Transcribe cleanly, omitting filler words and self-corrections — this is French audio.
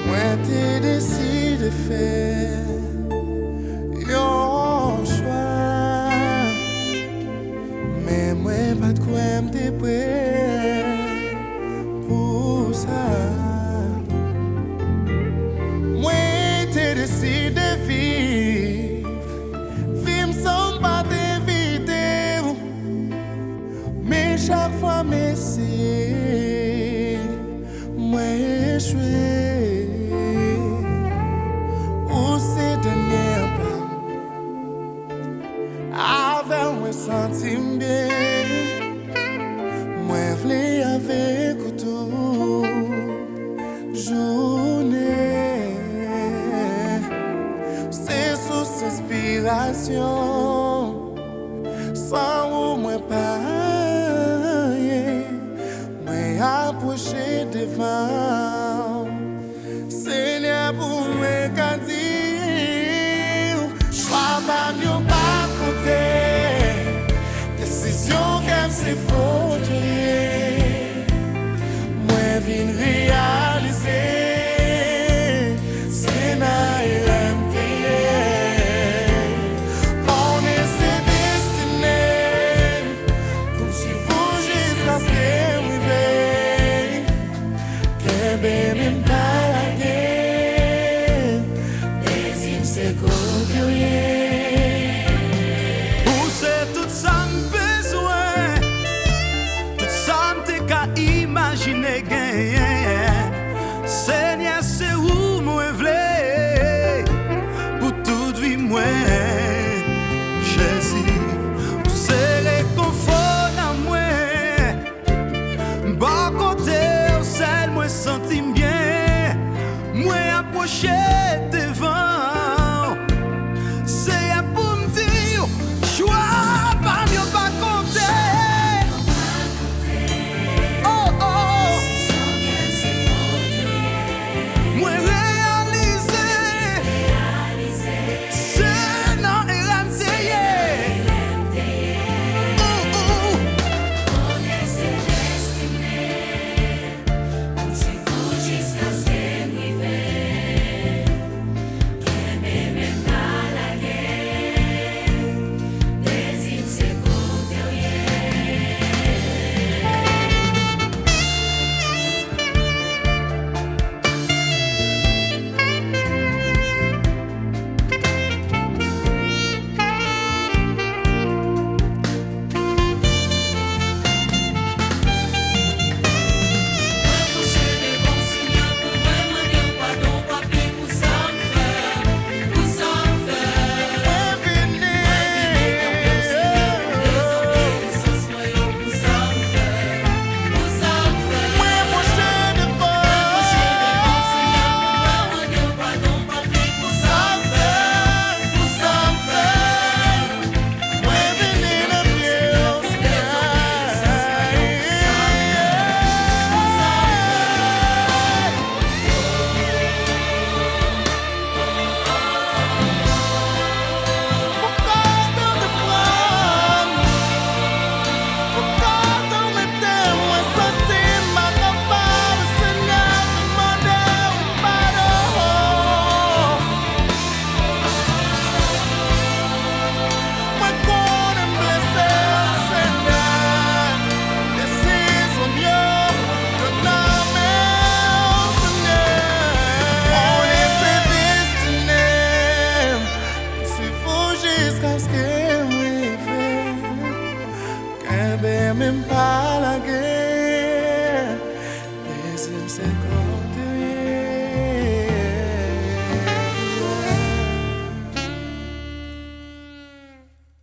Moi t'ai décidé de faire un choix, mais moi pas de quoi m'te prêt pour ça. Moi t'ai décidé de vivre sans pas t'inviter, mais chaque fois m'essayer, moi échoué. Ou c'est dernier pas avec moi sentir bien, moi v'lais avec tout journée. C'est sous inspiration, sans ou moi pas, moi approcher devant. Seigneur pour moi qu'à dire, choix pas mieux pas compter, décision qu'elle s'est faute. Moi viens réaliser, Seigneur aime on est ses destinées, comme si vous jusqu'à ce qu'arriver, qu'elle même pas la guerre, mais il s'est coquillé. Ou c'est tout ça besoin, tout ça t'es qu'à imaginer gagner. Seigneur, c'est où moi v'lais pour tout vie moi. Jésus, ou c'est réconfort dans moi. Bon côté, ou celle moi senti bien, moi approché.